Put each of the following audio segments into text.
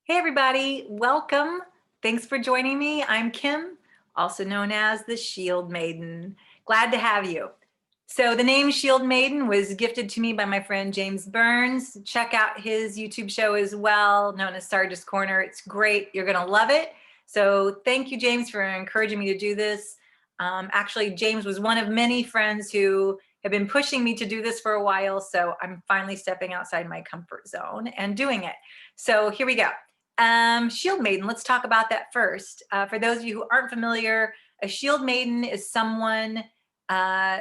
Hey everybody, welcome. Thanks for joining me. I'm Kim, also known as the Shield Maiden. Glad to have you. So the name Shield Maiden was gifted to me by my friend James Burns. Check out his YouTube show as well, known as Sarge's Corner. It's great. You're gonna love it. So thank you, James, for encouraging me to do this. Actually, James was one of many friends who have been pushing me to do this for a while. So I'm finally stepping outside my comfort zone and doing it. So here we go. Shield Maiden, let's talk about that first. For those of you who aren't familiar, a Shield Maiden is someone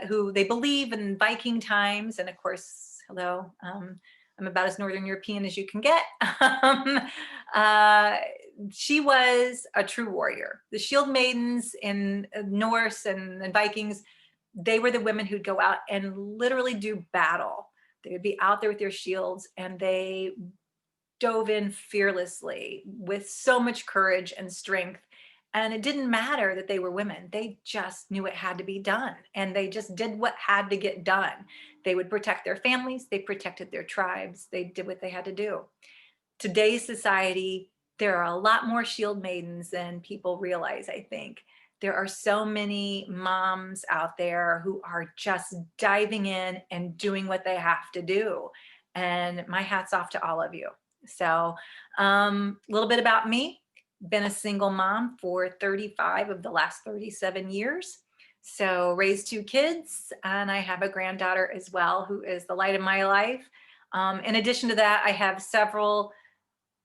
who they believe in Viking times. And of course, hello, I'm about as Northern European as you can get. um, uh, she was a true warrior. The Shield Maidens in Norse and Vikings, they were the women who'd go out and literally do battle. They would be out there with their shields and they dove in fearlessly with so much courage and strength. And it didn't matter that they were women. They just knew it had to be done. And they just did what had to get done. They would protect their families. They protected their tribes. They did what they had to do. Today's society, there are a lot more shield maidens than people realize, I think. There are so many moms out there who are just diving in and doing what they have to do. And my hat's off to all of you. So a little bit about me. Been a single mom for 35 of the last 37 years. So raised two kids, and I have a granddaughter as well, who is the light of my life. In addition to that, I have several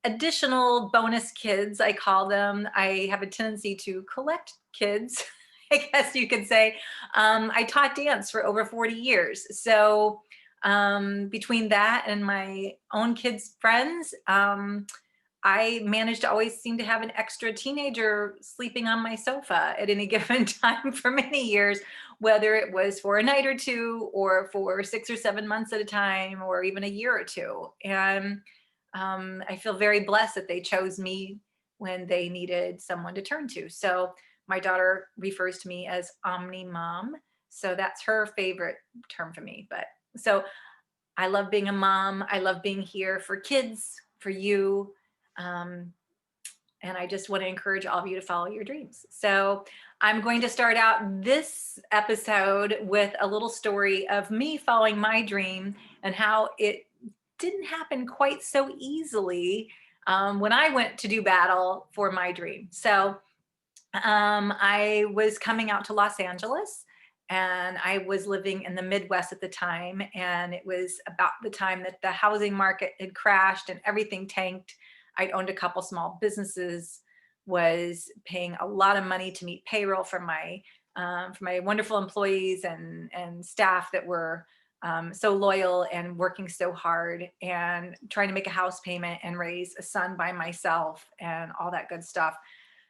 additional bonus kids, I call them. I have a tendency to collect kids, I guess you could say. I taught dance for over 40 years. So between that and my own kids' friends, I managed to always seem to have an extra teenager sleeping on my sofa at any given time for many years, whether it was for a night or two or for 6 or 7 months at a time or even a year or two. And I feel very blessed that they chose me when they needed someone to turn to. So my daughter refers to me as Omni Mom. So that's her favorite term for me. But so I love being a mom. I love being here for kids, for you. Um, and I just want to encourage all of you to follow your dreams. So I'm going to start out this episode with a little story of me following my dream and how it didn't happen quite so easily when I went to do battle for my dream. So I was coming out to Los Angeles and I was living in the Midwest at the time. And it was about the time that the housing market had crashed and everything tanked. I'd owned a couple small businesses, was paying a lot of money to meet payroll for my wonderful employees and staff that were so loyal and working so hard and trying to make a house payment and raise a son by myself and all that good stuff.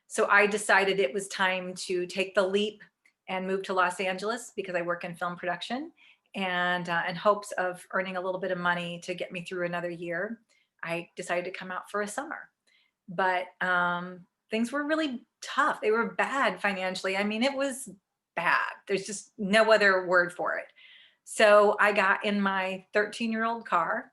So I decided it was time to take the leap and move to Los Angeles because I work in film production and in hopes of earning a little bit of money to get me through another year. I decided to come out for a summer, but things were really tough. They were bad financially. I mean, it was bad. There's just no other word for it. So I got in my 13-year-old car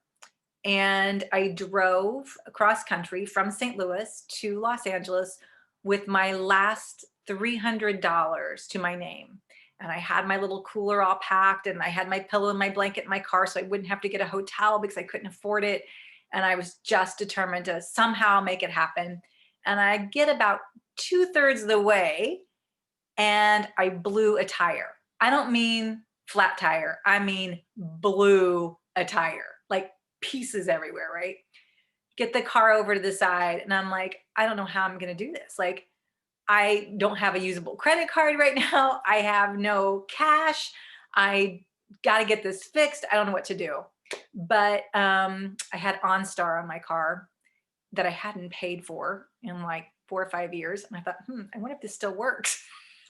and I drove across country from St. Louis to Los Angeles with my last $300 to my name. And I had my little cooler all packed and I had my pillow and my blanket in my car so I wouldn't have to get a hotel because I couldn't afford it. And I was just determined to somehow make it happen. And I get about 2/3 of the way and I blew a tire. I don't mean flat tire. I mean blew a tire, like pieces everywhere, right? Get the car over to the side and I'm like, I don't know how I'm going to do this. Like I don't have a usable credit card right now. I have no cash. I got to get this fixed. I don't know what to do. But I had OnStar on my car that I hadn't paid for in like 4 or 5 years. And I thought, I wonder if this still works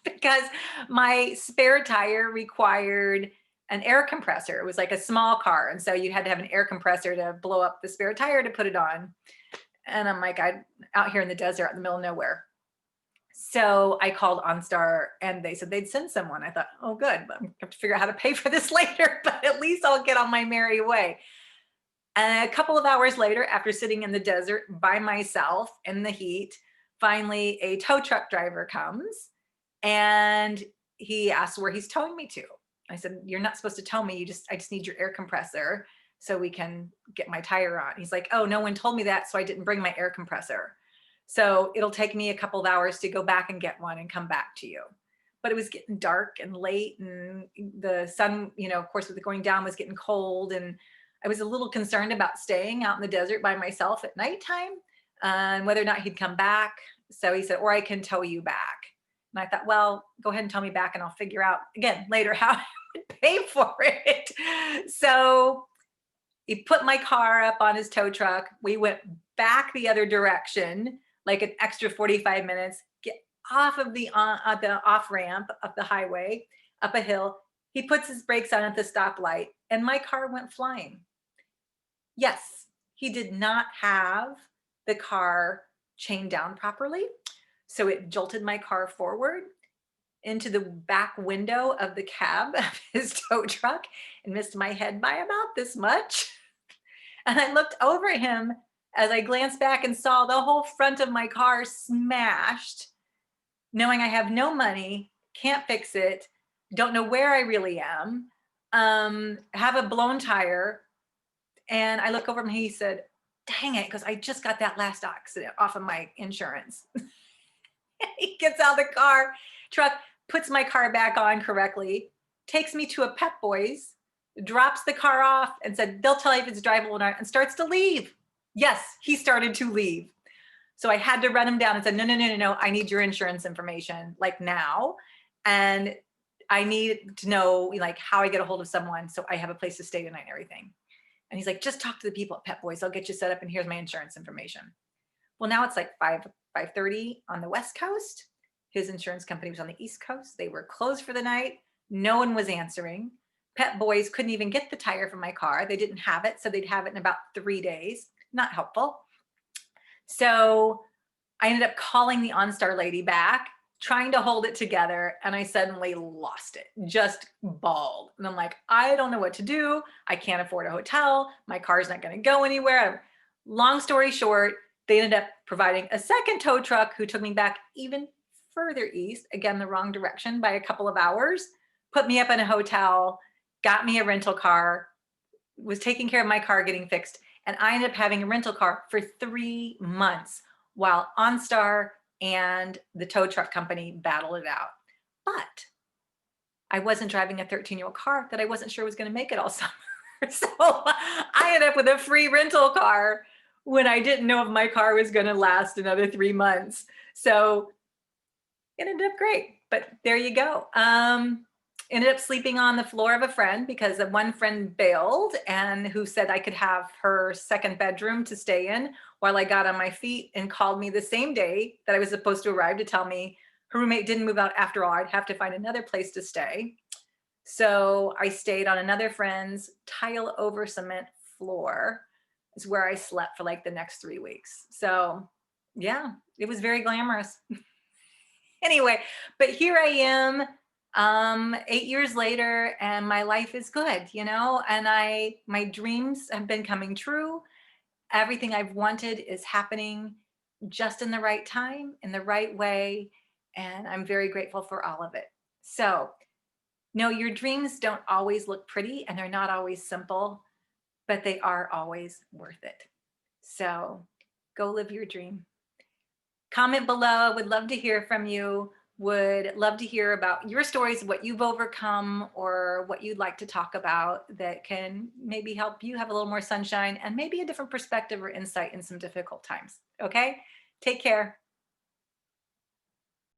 because my spare tire required an air compressor. It was like a small car. And so you had to have an air compressor to blow up the spare tire to put it on. And I'm like, I'm out here in the desert, in the middle of nowhere. So I called OnStar and they said they'd send someone. I thought, oh, good, but I'm going to have to figure out how to pay for this later, but at least I'll get on my merry way. And a couple of hours later, after sitting in the desert by myself in the heat, finally a tow truck driver comes and he asks where he's towing me to. I said, "You're not supposed to tow me. I just need your air compressor so we can get my tire on." He's like, "Oh, no one told me that, so I didn't bring my air compressor. So it'll take me a couple of hours to go back and get one and come back to you." But it was getting dark and late, and the sun, of course, with it going down, was getting cold. And I was a little concerned about staying out in the desert by myself at nighttime and whether or not he'd come back. So he said, "Or I can tow you back." And I thought, well, go ahead and tow me back and I'll figure out again later how I would pay for it. So he put my car up on his tow truck. We went back the other direction, like an extra 45 minutes, get off of the off ramp of the highway, up a hill. He puts his brakes on at the stoplight and my car went flying. Yes, he did not have the car chained down properly. So it jolted my car forward into the back window of the cab of his tow truck and missed my head by about this much. And I looked over at him as I glanced back and saw the whole front of my car smashed, knowing I have no money, can't fix it, don't know where I really am, have a blown tire. And I look over him and he said, "Dang it," because I just got that last accident off of my insurance. He gets out of the truck, puts my car back on correctly, takes me to a Pep Boys, drops the car off and said, "They'll tell you if it's drivable or not," and starts to leave. Yes, he started to leave. So I had to run him down and said, "No, no, no, no, no. I need your insurance information like now. And I need to know like how I get a hold of someone so I have a place to stay tonight and everything." And he's like, "Just talk to the people at Pep Boys. I'll get you set up and here's my insurance information." Well, now it's like 5:30 on the West Coast. His insurance company was on the East Coast. They were closed for the night. No one was answering. Pep Boys couldn't even get the tire from my car. They didn't have it, so they'd have it in about 3 days. Not helpful. So I ended up calling the OnStar lady back, trying to hold it together, and I suddenly lost it, just bawled. And I'm like, I don't know what to do. I can't afford a hotel. My car's not going to go anywhere. Long story short, they ended up providing a second tow truck who took me back even further east, again, the wrong direction by a couple of hours, put me up in a hotel, got me a rental car, was taking care of my car getting fixed. And I ended up having a rental car for 3 months while OnStar and the tow truck company battled it out. But I wasn't driving a 13-year-old car that I wasn't sure was going to make it all summer. So I ended up with a free rental car when I didn't know if my car was going to last another 3 months. So it ended up great. But there you go. Ended up sleeping on the floor of a friend because one friend bailed and who said I could have her second bedroom to stay in while I got on my feet, and called me the same day that I was supposed to arrive to tell me her roommate didn't move out after all. I'd have to find another place to stay. So I stayed on another friend's tile over cement floor. Is where I slept for like the next 3 weeks. So yeah, it was very glamorous. Anyway, but here I am 8 years later and my life is good, and my dreams have been coming true. Everything I've wanted is happening just in the right time, in the right way. And I'm very grateful for all of it. So no, your dreams don't always look pretty and they're not always simple, but they are always worth it. So go live your dream. Comment below. Would love to hear from you. Would love to hear about your stories, what you've overcome, or what you'd like to talk about that can maybe help you have a little more sunshine and maybe a different perspective or insight in some difficult times. Okay? Take care.